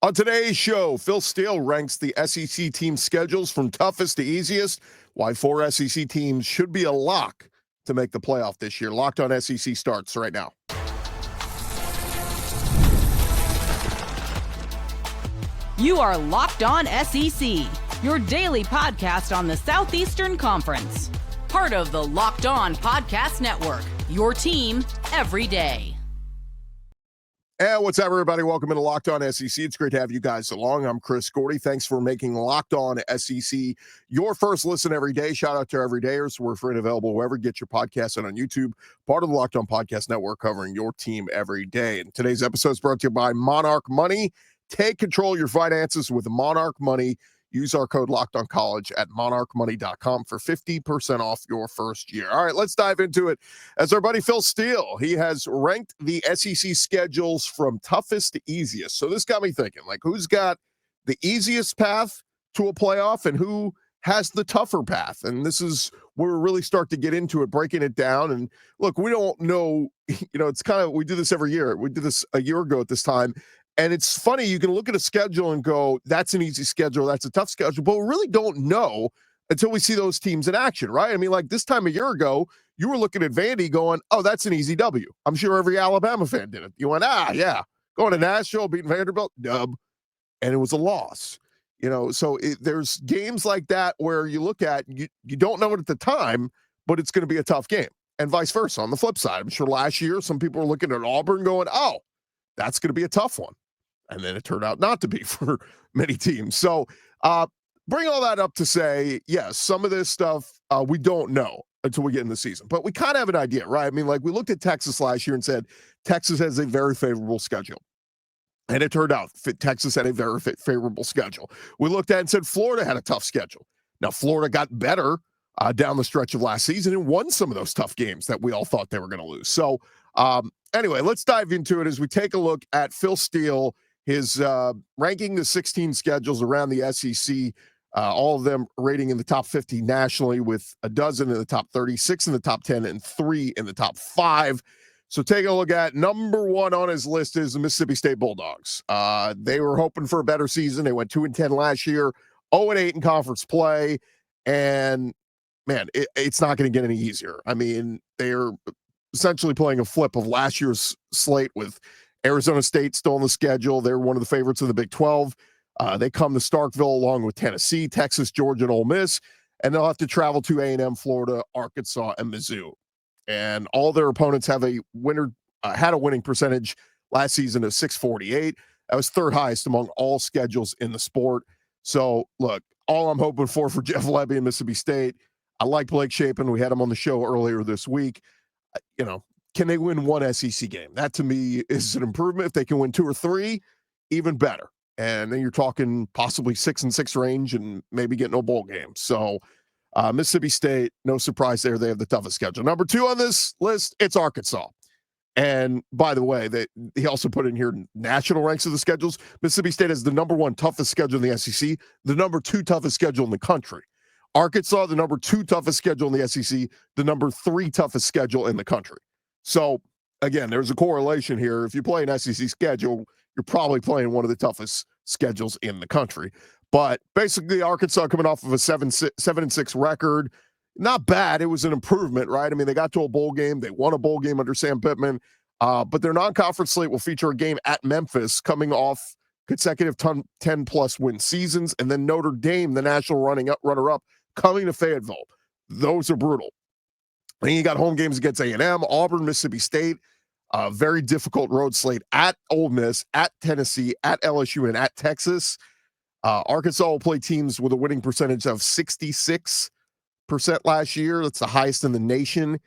On today's show, Phil Steele ranks the SEC team schedules from toughest to easiest, why 4 SEC teams should be a lock to make the playoff this year. Locked on SEC starts right now. You are Locked On SEC, your daily podcast on the Southeastern Conference. Part of the Locked On Podcast Network, your team every day. Hey, what's up, everybody? Welcome into Locked On SEC. It's great to have you guys along. I'm Gordy. Thanks for making Locked On SEC your first listen every day. Shout out to our everydayers. We're free and available wherever you get your podcasts and on YouTube. Part of the Locked On Podcast Network covering your team every day. And today's episode is brought to you by Monarch Money. Take control of your finances with Monarch Money. Use our code LOCKEDONCollege at monarchmoney.com for 50% off your first year. All right, let's dive into it. As our buddy Phil Steele, he has ranked the SEC schedules from toughest to easiest. So this got me thinking, like, who's got the easiest path to a playoff and who has the tougher path? And this is where we really start to get into it, breaking it down. And look, we don't know, it's kind of, we do this every year. We did this a year ago at this time. And it's funny, you can look at a schedule and go, that's an easy schedule, that's a tough schedule, but we really don't know until we see those teams in action, right? I mean, like this time a year ago, you were looking at Vandy going, oh, that's an easy W. I'm sure every Alabama fan did it. You went, yeah, going to Nashville, beating Vanderbilt, dub, and it was a loss. So there's games like that where you look at, you don't know it at the time, but it's going to be a tough game, and vice versa. On the flip side, I'm sure last year, some people were looking at Auburn going, oh, that's going to be a tough one. And then it turned out not to be for many teams. So bring all that up to say, yes, some of this stuff we don't know until we get in the season. But we kind of have an idea, right? I mean, like we looked at Texas last year and said, Texas has a very favorable schedule. And it turned out Texas had a very favorable schedule. We looked at it and said Florida had a tough schedule. Now, Florida got better down the stretch of last season and won some of those tough games that we all thought they were going to lose. So anyway, let's dive into it as we take a look at Phil Steele, his ranking the 16 schedules around the SEC, all of them rating in the top 50 nationally, with a dozen in the top 30, 6 in the top 10, and 3 in the top 5. So take a look at number 1 on his list is the Mississippi State Bulldogs. They were hoping for a better season. They went 2-10 last year, 0-8 in conference play, and man, it's not going to get any easier. I mean, they're essentially playing a flip of last year's slate with Arizona State still on the schedule. They're one of the favorites of the Big 12. They come to Starkville along with Tennessee, Texas, Georgia, and Ole Miss, and they'll have to travel to A&M, Florida, Arkansas, and Mizzou. And all their opponents have had a winning percentage last season of .648. That was third highest among all schedules in the sport. So, look, all I'm hoping for Jeff Lebby and Mississippi State, I like Blake Shapen. We had him on the show earlier this week. Can they win one SEC game? That to me is an improvement. If they can win 2 or 3, even better. And then you're talking possibly 6-6 range and maybe getting a bowl game. So Mississippi State, no surprise there. They have the toughest schedule. Number 2 on this list, it's Arkansas. And by the way, he also put in here national ranks of the schedules. Mississippi State has the number 1 toughest schedule in the SEC, the number 2 toughest schedule in the country. Arkansas, the number 2 toughest schedule in the SEC, the number 3 toughest schedule in the country. So, again, there's a correlation here. If you play an SEC schedule, you're probably playing one of the toughest schedules in the country. But basically, Arkansas coming off of a 7-6 record, not bad. It was an improvement, right? I mean, they got to a bowl game. They won a bowl game under Sam Pittman. But their non-conference slate will feature a game at Memphis coming off consecutive 10-plus win seasons. And then Notre Dame, the national runner-up, coming to Fayetteville. Those are brutal. And you got home games against A&M, Auburn, Mississippi State, a very difficult road slate at Ole Miss, at Tennessee, at LSU, and at Texas. Arkansas will play teams with a winning percentage of 66% last year. That's the highest in the nation,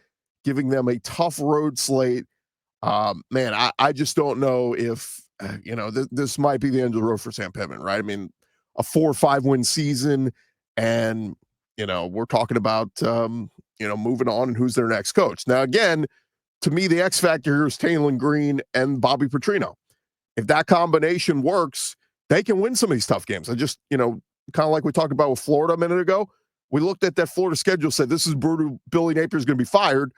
giving them a tough road slate. Man, I just don't know if, this might be the end of the road for Sam Pittman, right? I mean, a 4 or 5 win season, and, we're talking about, moving on and who's their next coach. Now, again, to me, the X factor here is Kalen Green and Bobby Petrino. If that combination works, they can win some of these tough games. I just, kind of like we talked about with Florida a minute ago, we looked at that Florida schedule, said this is brutal, Billy Napier's going to be fired.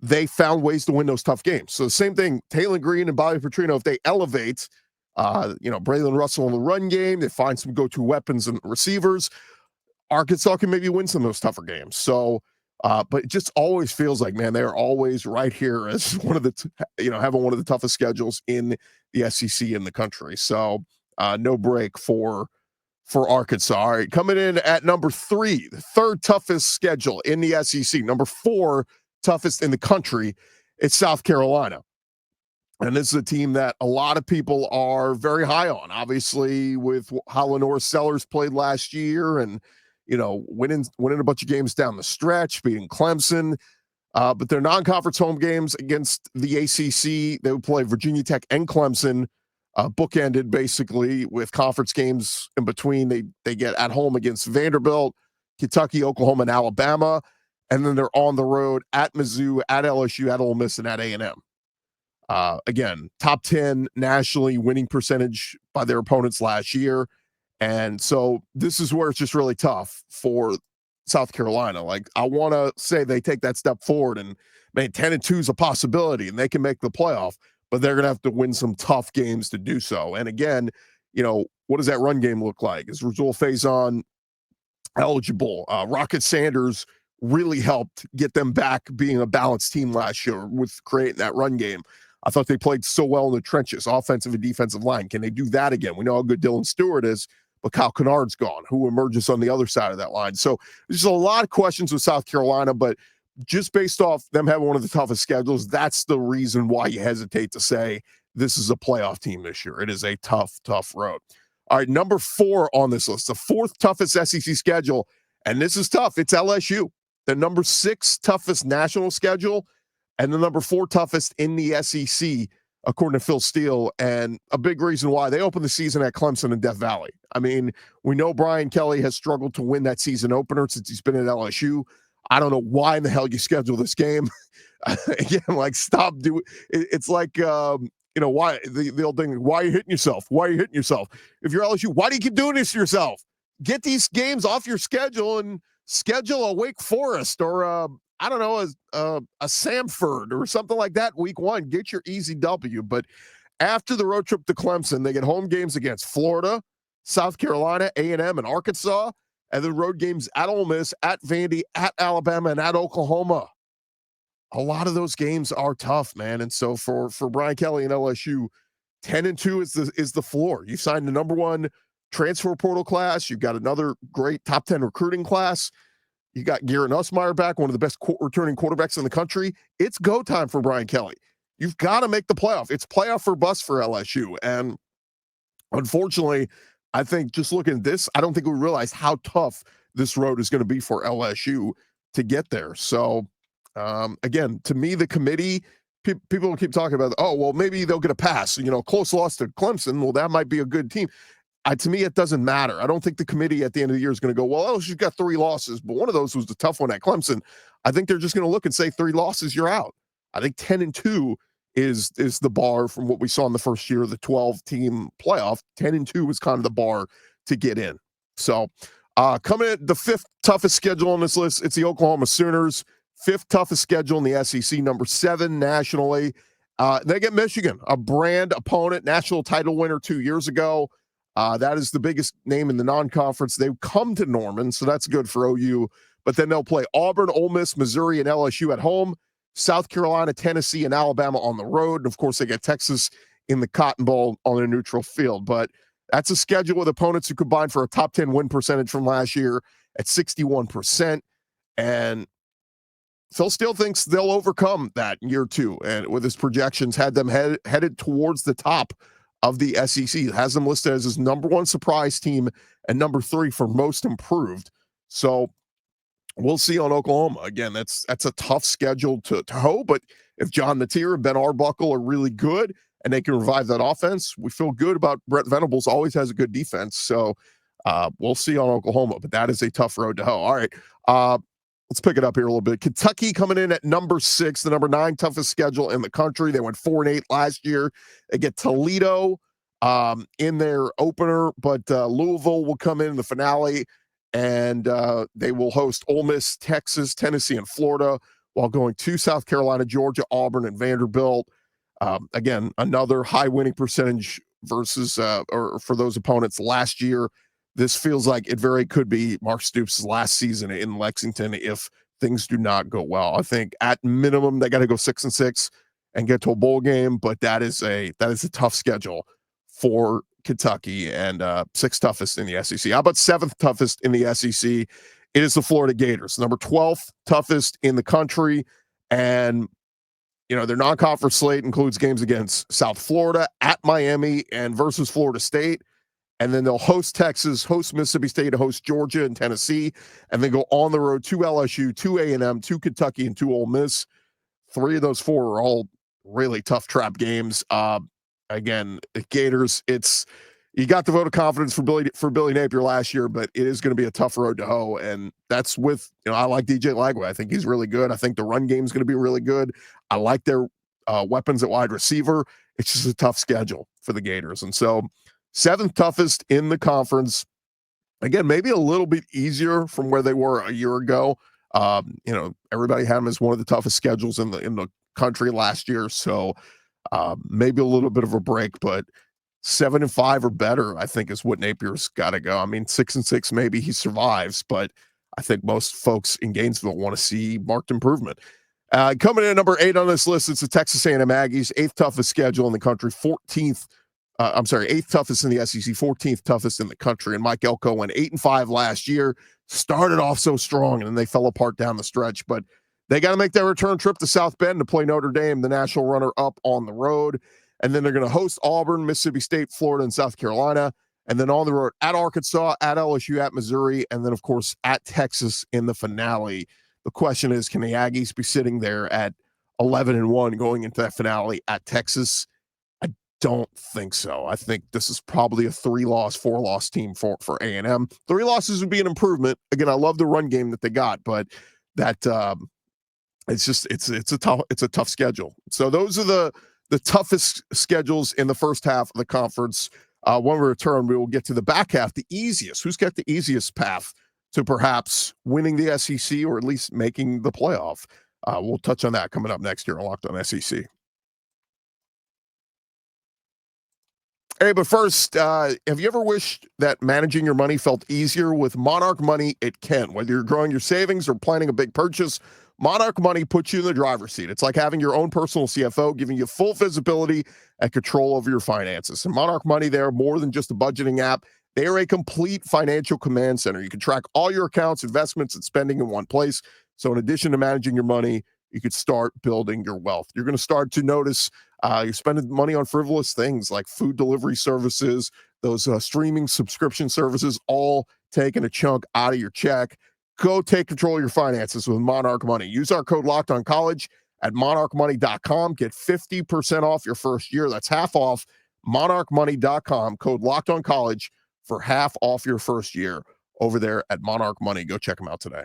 They found ways to win those tough games. So the same thing, Kalen Green and Bobby Petrino, if they elevate Braylon Russell in the run game. They find some go-to weapons and receivers. Arkansas can maybe win some of those tougher games. So, but it just always feels like, man, they're always right here as one of the, having one of the toughest schedules in the SEC in the country. So, no break for Arkansas. All right, coming in at number 3, the third toughest schedule in the SEC. Number 4 toughest in the country. It's South Carolina. And this is a team that a lot of people are very high on, obviously, with how Lenore Sellers played last year and, winning a bunch of games down the stretch, beating Clemson. But their non-conference home games against the ACC, they would play Virginia Tech and Clemson, bookended basically with conference games in between. They get at home against Vanderbilt, Kentucky, Oklahoma, and Alabama. And then they're on the road at Mizzou, at LSU, at Ole Miss, and at A&M. Again, top 10 nationally winning percentage by their opponents last year. And so this is where it's just really tough for South Carolina. Like, I want to say they take that step forward and, man, 10-2 is a possibility and they can make the playoff, but they're going to have to win some tough games to do so. And again, what does that run game look like? Is Razul Faison eligible? Rocket Sanders really helped get them back being a balanced team last year with creating that run game. I thought they played so well in the trenches, offensive and defensive line. Can they do that again? We know how good Dylan Stewart is, but Kyle Kennard's gone. Who emerges on the other side of that line? So there's a lot of questions with South Carolina, but just based off them having one of the toughest schedules, that's the reason why you hesitate to say this is a playoff team this year. It is a tough, tough road. All right, number 4 on this list, the 4th toughest SEC schedule, and this is tough. It's LSU, the number 6 toughest national schedule, and the number 4 toughest in the SEC, according to Phil Steele. And a big reason why they opened the season at Clemson and Death Valley. I mean, we know Brian Kelly has struggled to win that season opener since he's been at LSU. I don't know why in the hell you schedule this game. Again, like, stop doing it. It's like, why the old thing, why are you hitting yourself? Why are you hitting yourself? If you're LSU, why do you keep doing this to yourself? Get these games off your schedule and schedule a Wake Forest or a Samford or something like that week 1. Get your easy W. But after the road trip to Clemson, they get home games against Florida, South Carolina, A&M, and Arkansas, and then road games at Ole Miss, at Vandy, at Alabama, and at Oklahoma. A lot of those games are tough, man. And so for Brian Kelly and LSU, 10-2 is the floor. You signed the number 1 transfer portal class. You've got another great top 10 recruiting class. You got Garrett Nussmeier back, one of the best returning quarterbacks in the country. It's go time for Brian Kelly. You've got to make the playoff. It's playoff or bust for LSU. And unfortunately, I think just looking at this, I don't think we realize how tough this road is going to be for LSU to get there. So, again, to me, the committee, people keep talking about, oh, well, maybe they'll get a pass. Close loss to Clemson. Well, that might be a good team. To me, it doesn't matter. I don't think the committee at the end of the year is going to go, well, LSU's got 3 losses, but one of those was the tough one at Clemson. I think they're just going to look and say 3 losses, you're out. I think 10-2 is the bar from what we saw in the first year of the 12-team playoff. 10-2 is kind of the bar to get in. So coming at the 5th toughest schedule on this list, it's the Oklahoma Sooners. 5th toughest schedule in the SEC, number 7 nationally. They get Michigan, a brand opponent, national title winner 2 years ago. That is the biggest name in the non-conference. They've come to Norman, so that's good for OU. But then they'll play Auburn, Ole Miss, Missouri, and LSU at home, South Carolina, Tennessee, and Alabama on the road. And, of course, they get Texas in the Cotton Bowl on a neutral field. But that's a schedule with opponents who combined for a top 10 win percentage from last year at 61%. And Phil Steele thinks they'll overcome that in year 2. And with his projections, had them headed towards the top of the SEC, has them listed as his number 1 surprise team and number 3 for most improved. So we'll see on Oklahoma. Again, that's a tough schedule to hoe, but if John Mateer and Ben Arbuckle are really good and they can revive that offense, we feel good about Brett Venables. Always has a good defense. So we'll see on Oklahoma, but that is a tough road to hoe. All right. Let's pick it up here a little bit. Kentucky coming in at number 6, the number 9 toughest schedule in the country. They went 4-8 last year. They get Toledo in their opener, but Louisville will come in the finale, and they will host Ole Miss, Texas, Tennessee, and Florida while going to South Carolina, Georgia, Auburn, and Vanderbilt. Again, another high winning percentage versus or for those opponents last year. This feels like it very could be Mark Stoops' last season in Lexington if things do not go well. I think at minimum they got to go 6-6 and get to a bowl game, but that is a tough schedule for Kentucky, and sixth toughest in the SEC. How about seventh toughest in the SEC? It is the Florida Gators, number 12th toughest in the country, and their non-conference slate includes games against South Florida, at Miami, and versus Florida State. And then they'll host Texas, host Mississippi State, host Georgia and Tennessee, and then go on the road to LSU, to A&M, to Kentucky, and to Ole Miss. 3 of those 4 are all really tough trap games. Again, Gators, you got the vote of confidence for Billy Napier last year, but it is going to be a tough road to hoe, and that's with I like DJ Lagway. I think he's really good. I think the run game is going to be really good. I like their weapons at wide receiver. It's just a tough schedule for the Gators, and so 7th toughest in the conference. Again, maybe a little bit easier from where they were a year ago. Everybody had them as one of the toughest schedules in the country last year, so maybe a little bit of a break, but 7-5 or better, I think, is what Napier's got to go. I mean, 6-6, maybe he survives, but I think most folks in Gainesville want to see marked improvement. Coming in at number 8 on this list, it's the Texas A&M Aggies, 8th toughest schedule in the country, 8th toughest in the SEC, 14th toughest in the country. And Mike Elko went 8-5 last year, started off so strong, and then they fell apart down the stretch. But they got to make their return trip to South Bend to play Notre Dame, the national runner-up, on the road. And then they're going to host Auburn, Mississippi State, Florida, and South Carolina. And then on the road at Arkansas, at LSU, at Missouri, and then, of course, at Texas in the finale. The question is, can the Aggies be sitting there at 11-1 going into that finale at Texas? I don't think so. I think this is probably a 3-loss, 4-loss team for A&M. 3 losses would be an improvement. Again, I love the run game that they got, but that it's a tough schedule. So those are the toughest schedules in the first half of the conference. When we return, we will get to the back half, the easiest. Who's got the easiest path to perhaps winning the SEC or at least making the playoff? We'll touch on that coming up next year on Locked On SEC. Hey, but first, have you ever wished that managing your money felt easier? With Monarch Money, it can. Whether you're growing your savings or planning a big purchase, Monarch Money puts you in the driver's seat. It's like having your own personal CFO, giving you full visibility and control over your finances. And Monarch Money, they're more than just a budgeting app. They are a complete financial command center. You can track all your accounts, investments, and spending in one place. So in addition to managing your money, you could start building your wealth. You're going to start to notice you're spending money on frivolous things like food delivery services, those streaming subscription services, all taking a chunk out of your check. Go take control of your finances with Monarch Money. Use our code LOCKEDONCollege at monarchmoney.com. Get 50% off your first year. That's half off. monarchmoney.com. Code LOCKEDONCollege for half off your first year over there at Monarch Money. Go check them out today.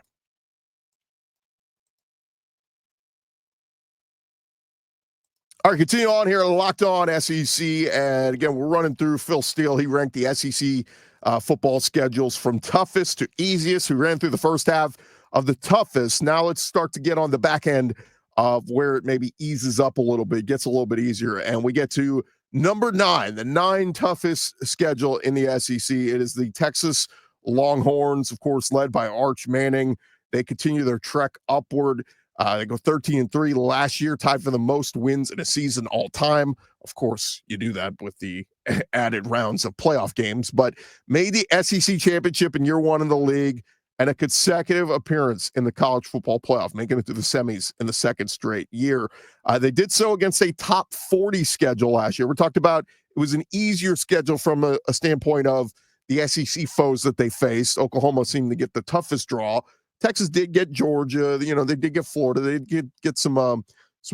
All right, continue on here, Locked On SEC. And again, we're running through Phil Steele. He ranked the SEC football schedules from toughest to easiest. We ran through the first half of the toughest. Now let's start to get on the back end of where it maybe eases up a little bit, gets a little bit easier. And we get to number 9, the 9 toughest schedule in the SEC. It is the Texas Longhorns, of course, led by Arch Manning. They continue their trek upward. They go 13-3 last year, tied for the most wins in a season all time. Of course, you do that with the added rounds of playoff games, but made the SEC championship in year 1 in the league and a consecutive appearance in the college football playoff, making it to the semis in the second straight year. They did so against a top 40 schedule last year. We talked about it was an easier schedule from a standpoint of the SEC foes that they faced. Oklahoma seemed to get the toughest draw. Texas did get Georgia, they did get Florida, they did get some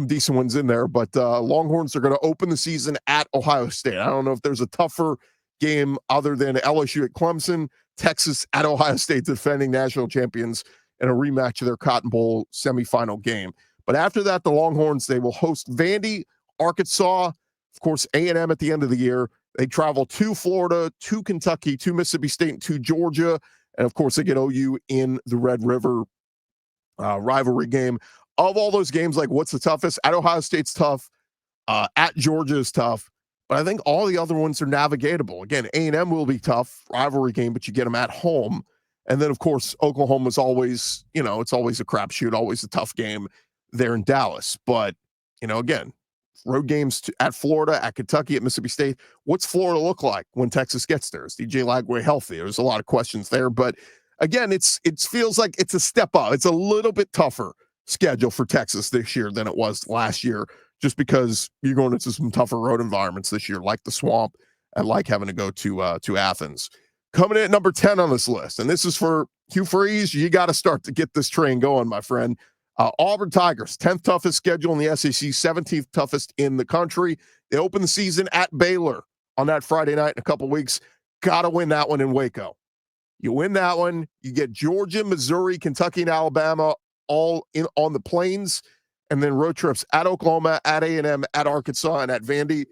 decent ones in there, but Longhorns are going to open the season at Ohio State. I don't know if there's a tougher game other than LSU at Clemson, Texas at Ohio State, defending national champions in a rematch of their Cotton Bowl semifinal game. But after that, the Longhorns, they will host Vandy, Arkansas, of course, A&M at the end of the year. They travel to Florida, to Kentucky, to Mississippi State, and to Georgia. And, of course, they get OU in the Red River rivalry game. Of all those games, like, what's the toughest? At Ohio State's tough. At Georgia is tough. But I think all the other ones are navigatable. Again, A&M will be tough, rivalry game, but you get them at home. And then, of course, Oklahoma's always, it's always a crapshoot, always a tough game there in Dallas. But, again, road games at Florida, at Kentucky, at Mississippi State. What's Florida look like when Texas gets there? Is DJ Lagway healthy? There's a lot of questions there. But, again, it feels like it's a step up. It's a little bit tougher schedule for Texas this year than it was last year, just because you're going into some tougher road environments this year, like the Swamp and like having to go to Athens. Coming in at number 10 on this list, and this is for Hugh Freeze. You got to start to get this train going, my friend. Auburn Tigers, 10th toughest schedule in the SEC, 17th toughest in the country. They open the season at Baylor on that Friday night in a couple weeks. Got to win that one in Waco. You win that one, you get Georgia, Missouri, Kentucky, and Alabama all in on the plains, and then road trips at Oklahoma, at A&M, at Arkansas, and at Vandy.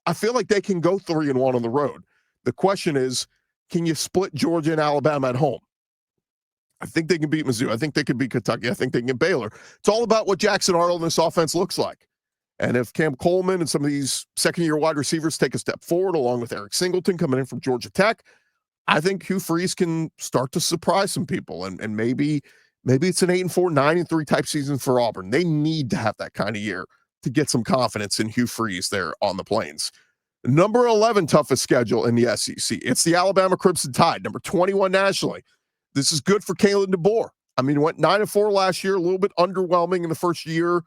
I feel like they can go 3-1 on the road. The question is, can you split Georgia and Alabama at home? I think they can beat Mizzou. I think they can beat Kentucky. I think they can get Baylor. It's all about what Jackson Arnold and this offense looks like. And if Cam Coleman and some of these second-year wide receivers take a step forward, along with Eric Singleton coming in from Georgia Tech, I think Hugh Freeze can start to surprise some people. And maybe it's an 8-4, 9-3 type season for Auburn. They need to have that kind of year to get some confidence in Hugh Freeze there on the plains. Number 11 toughest schedule in the SEC. It's the Alabama Crimson Tide, number 21 nationally. This is good for Kalen DeBoer. I mean, went 9-4 last year, a little bit underwhelming in the first year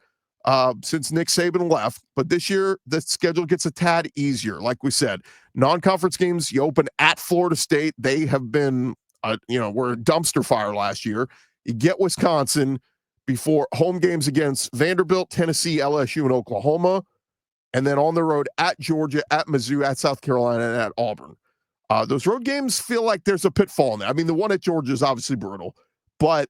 since Nick Saban left. But this year, the schedule gets a tad easier. Like we said, non-conference games, you open at Florida State. They have been, were a dumpster fire last year. You get Wisconsin before home games against Vanderbilt, Tennessee, LSU, and Oklahoma. And then on the road at Georgia, at Mizzou, at South Carolina, and at Auburn. Those road games feel like there's a pitfall in there. I mean, the one at Georgia is obviously brutal, but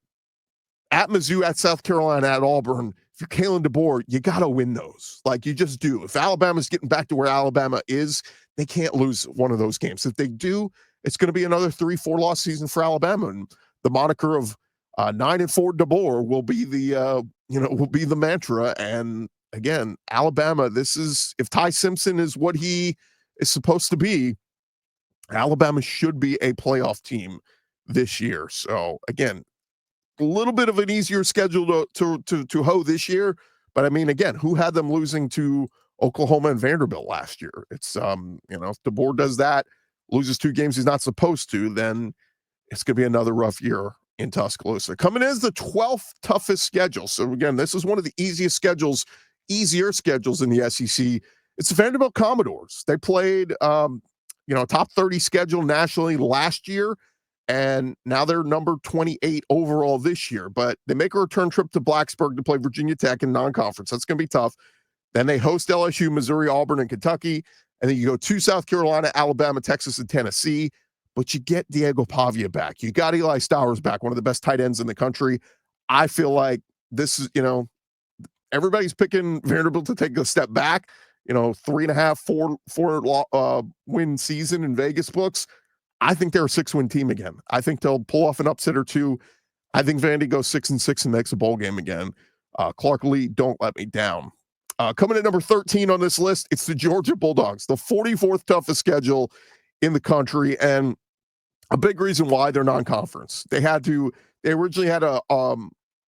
at Mizzou, at South Carolina, at Auburn, if you're Kalen DeBoer, you got to win those. Like, you just do. If Alabama's getting back to where Alabama is, they can't lose one of those games. If they do, it's going to be another 3-4 loss season for Alabama. And the moniker of 9-4 DeBoer will be the mantra. And again, Alabama, this is, if Ty Simpson is what he is supposed to be, Alabama should be a playoff team this year. So again, a little bit of an easier schedule to hoe this year. But I mean, again, who had them losing to Oklahoma and Vanderbilt if DeBoer does that, loses 2 games he's not supposed to, then it's going to be another rough year in Tuscaloosa. Coming in is the 12th toughest schedule. So again, this is one of the easier schedules in the SEC. It's the Vanderbilt Commodores. They played, top 30 schedule nationally last year, and now they're number 28 overall this year. But they make a return trip to Blacksburg to play Virginia Tech in non-conference. That's going to be tough. Then they host LSU, Missouri, Auburn, and Kentucky. And then you go to South Carolina, Alabama, Texas, and Tennessee. But you get Diego Pavia back. You got Eli Stowers back, one of the best tight ends in the country. I feel like this is, everybody's picking Vanderbilt to take a step back. 3.5, 4 win season in Vegas books. I think they're a 6-win team again. I think they'll pull off an upset or two. I think Vandy goes 6-6 and makes a bowl game again. Clark Lee, don't let me down. Coming at number 13 on this list, it's the Georgia Bulldogs, the 44th toughest schedule in the country, and a big reason why they're non-conference. They originally had a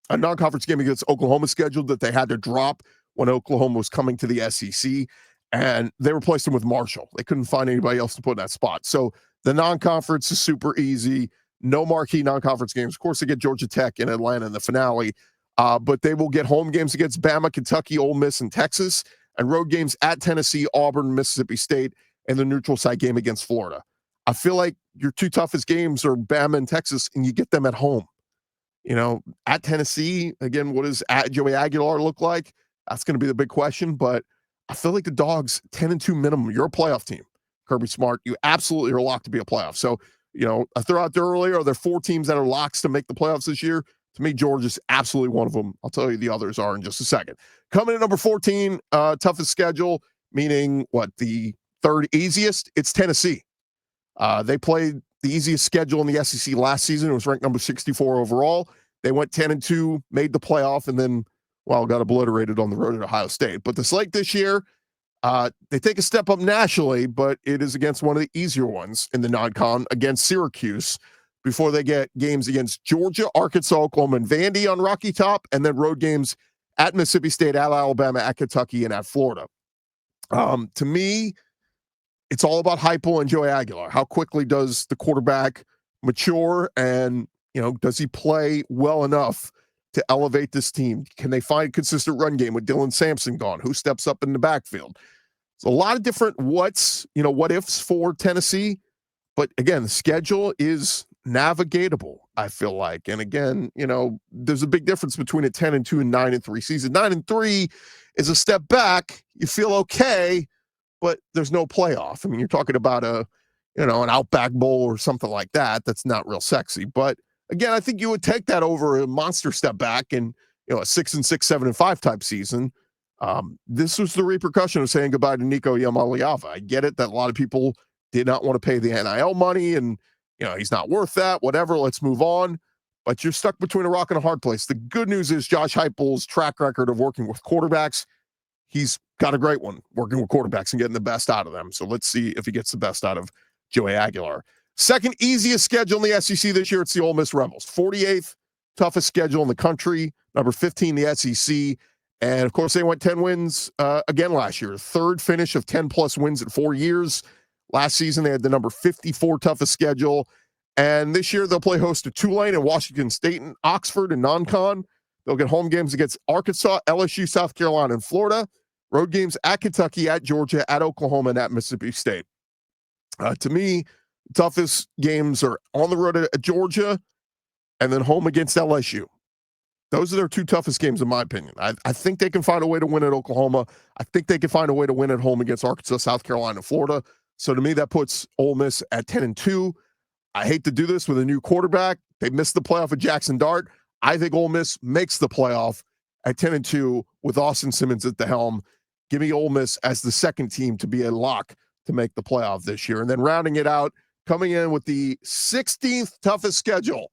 non-conference game against Oklahoma scheduled that they had to drop when Oklahoma was coming to the SEC, and they replaced them with Marshall. They couldn't find anybody else to put in that spot. So the non-conference is super easy. No marquee non-conference games. Of course, they get Georgia Tech and Atlanta in the finale, but they will get home games against Bama, Kentucky, Ole Miss, and Texas, and road games at Tennessee, Auburn, Mississippi State, and the neutral site game against Florida. I feel like your 2 toughest games are Bama and Texas, and you get them at home. At Tennessee, again, what does Joey Aguilar look like? That's going to be the big question, but I feel like the Dogs 10-2 minimum. You're a playoff team. Kirby Smart, you absolutely are locked to be a playoff. So, I threw out there earlier, are there 4 teams that are locks to make the playoffs this year? To me, Georgia's absolutely one of them. I'll tell you the others are in just a second. Coming in number 14, toughest schedule, meaning the third easiest? It's Tennessee. They played the easiest schedule in the SEC last season. It was ranked number 64 overall. They went 10-2, made the playoff, and then, got obliterated on the road at Ohio State. But the slate this year, They take a step up nationally, but it is against one of the easier ones in the non-con against Syracuse before they get games against Georgia, Arkansas, Oklahoma, and Vandy on Rocky Top, and then road games at Mississippi State, at Alabama, at Kentucky, and at Florida. To me, it's all about Heupel and Joey Aguilar. How quickly does the quarterback mature, and does he play well enough to elevate this team? Can they find a consistent run game with Dylan Sampson gone? Who steps up in the backfield? So a lot of different what ifs for Tennessee. But again, the schedule is navigatable, I feel like. And again, there's a big difference between a 10-2 and 9-3 season. 9-3 is a step back. You feel okay, but there's no playoff. I mean, you're talking about an Outback Bowl or something like that. That's not real sexy. But again, I think you would take that over a monster step back and a 6-6, 7-5 type season. This was the repercussion of saying goodbye to Nico Iamaleava. I get it that a lot of people did not want to pay the NIL money, and he's not worth that. Whatever, let's move on. But you're stuck between a rock and a hard place. The good news is Josh Heupel's track record of working with quarterbacks. He's got a great one working with quarterbacks and getting the best out of them. So let's see if he gets the best out of Joey Aguilar. Second easiest schedule in the SEC this year, it's the Ole Miss Rebels. 48th toughest schedule in the country. Number 15, the SEC. And, of course, they went 10 wins again last year. Third finish of 10-plus wins in 4 years. Last season, they had the number 54 toughest schedule. And this year, they'll play host to Tulane and Washington State and Oxford and non-con. They'll get home games against Arkansas, LSU, South Carolina, and Florida. Road games at Kentucky, at Georgia, at Oklahoma, and at Mississippi State. To me, the toughest games are on the road at Georgia and then home against LSU. Those are their two toughest games, in my opinion. I think they can find a way to win at Oklahoma. I think they can find a way to win at home against Arkansas, South Carolina, and Florida. So to me, that puts Ole Miss at 10-2. I hate to do this with a new quarterback. They missed the playoff with Jackson Dart. I think Ole Miss makes the playoff at 10-2 with Austin Simmons at the helm. Give me Ole Miss as the second team to be a lock to make the playoff this year. And then rounding it out, coming in with the 16th toughest schedule,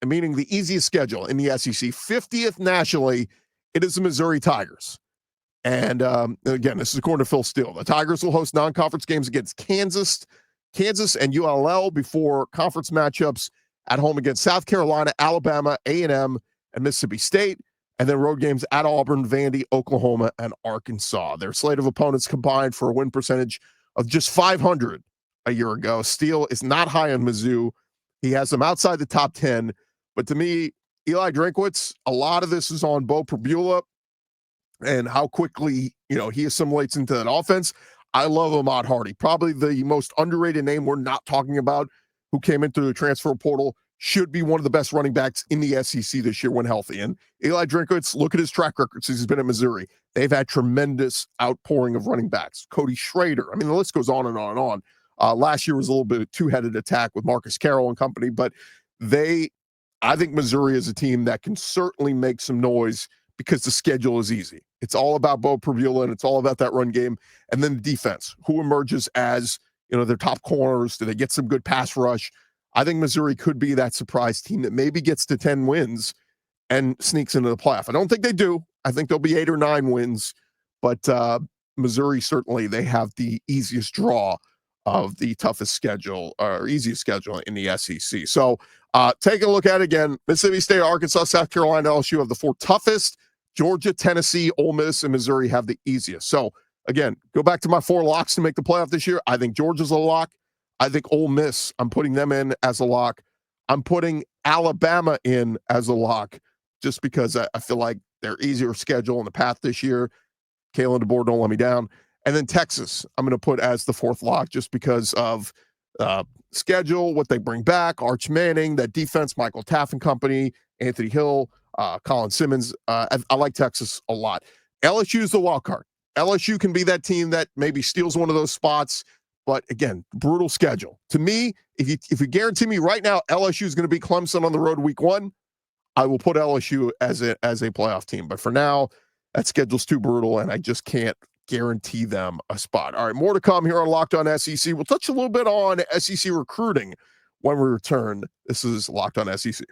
meaning the easiest schedule in the SEC, 50th nationally, it is the Missouri Tigers. And again, this is according to Phil Steele. The Tigers will host non-conference games against Kansas and ULL before conference matchups at home against South Carolina, Alabama, A&M, and Mississippi State, and then road games at Auburn, Vandy, Oklahoma, and Arkansas. Their slate of opponents combined for a win percentage of just 500 a year ago. Steele is not high on Mizzou. He has them outside the top 10. But to me, Eli Drinkwitz, a lot of this is on Bo Pribula and how quickly, he assimilates into that offense. I love Ahmad Hardy, probably the most underrated name we're not talking about, who came in through the transfer portal, should be one of the best running backs in the SEC this year when healthy. And Eli Drinkwitz, look at his track record since he's been at Missouri. They've had tremendous outpouring of running backs. Cody Schrader. I mean, the list goes on and on and on. Last year was a little bit of a two-headed attack with Marcus Carroll and company, but I think Missouri is a team that can certainly make some noise because the schedule is easy. It's all about Bo Pribula, and it's all about that run game. And then the defense, who emerges as, their top corners? Do they get some good pass rush? I think Missouri could be that surprise team that maybe gets to 10 wins and sneaks into the playoff. I don't think they do. I think there'll be 8 or 9 wins, but Missouri, certainly they have the easiest draw of the toughest schedule or easiest schedule in the SEC. So take a look at it again. Mississippi State, Arkansas, South Carolina, LSU have the 4 toughest. Georgia, Tennessee, Ole Miss, and Missouri have the easiest. So again, go back to my 4 locks to make the playoff this year. I think Georgia's a lock. I think Ole Miss, I'm putting them in as a lock. I'm putting Alabama in as a lock just because I feel like they're easier schedule in the path this year. Kalen, DeBoer, don't let me down. And then Texas, I'm going to put as the 4th lock just because of schedule, what they bring back, Arch Manning, that defense, Michael Taff and company, Anthony Hill, Colin Simmons. I like Texas a lot. LSU is the wild card. LSU can be that team that maybe steals one of those spots. But again, brutal schedule. To me, if you guarantee me right now LSU is going to beat Clemson on the road week 1, I will put LSU as a playoff team. But for now, that schedule's too brutal, and I just can't guarantee them a spot. All right, more to come here on Locked On SEC. We'll touch a little bit on SEC recruiting when we return. This is Locked On SEC.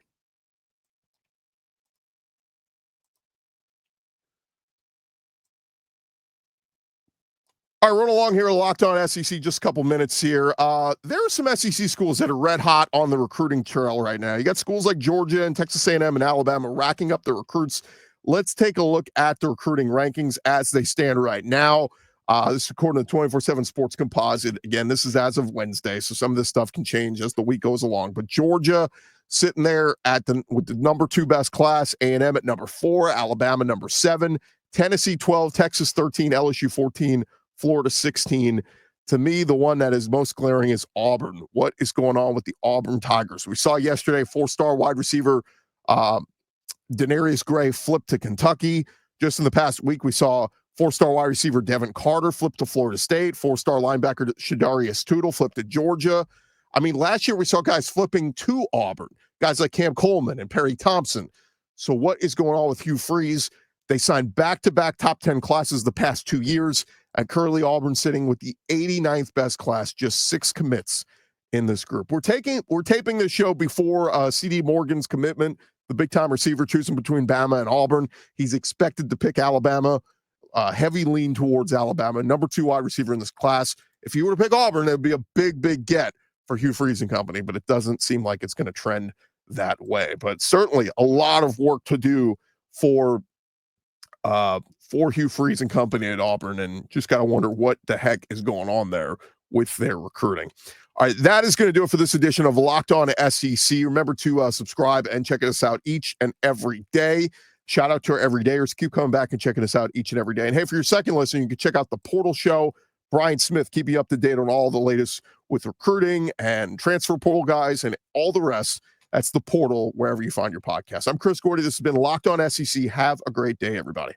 All right, run along here, Locked On SEC. Just a couple minutes here. There are some SEC schools that are red hot on the recruiting trail right now. You got schools like Georgia and Texas A&M and Alabama racking up the recruits. Let's take a look at the recruiting rankings as they stand right now. This is according to the 24/7 Sports Composite. Again, this is as of Wednesday, so some of this stuff can change as the week goes along. But Georgia sitting there with the number 2 best class, A&M at number 4, Alabama number 7, Tennessee 12, Texas 13, LSU 14. Florida 16. To me, the one that is most glaring is Auburn. What is going on with the Auburn Tigers? We saw yesterday 4-star wide receiver Denarius Gray flip to Kentucky. Just in the past week, we saw 4-star wide receiver Devin Carter flip to Florida State. 4-star linebacker Shadarius Tootle flip to Georgia. I mean, last year we saw guys flipping to Auburn, guys like Cam Coleman and Perry Thompson. So what is going on with Hugh Freeze? They signed back-to-back top 10 classes the past 2 years. And currently Auburn sitting with the 89th best class, just 6 commits in this group. We're taping this show before CD Morgan's commitment, the big-time receiver choosing between Bama and Auburn. He's expected to pick Alabama, heavy lean towards Alabama, number 2 wide receiver in this class. If you were to pick Auburn, it would be a big, big get for Hugh Freeze and company, but it doesn't seem like it's going to trend that way. But certainly a lot of work to do for Hugh Freeze and company at Auburn, and just got to wonder what the heck is going on there with their recruiting. All right, that is going to do it for this edition of Locked On SEC. Remember to subscribe and check us out each and every day. Shout out to our everydayers. Keep coming back and checking us out each and every day. And hey, for your second listen, you can check out the Portal Show. Brian Smith, keep you up to date on all the latest with recruiting and transfer portal guys and all the rest. That's the Portal, wherever you find your podcast. I'm Chris Gordy. This has been Locked On SEC. Have a great day, everybody.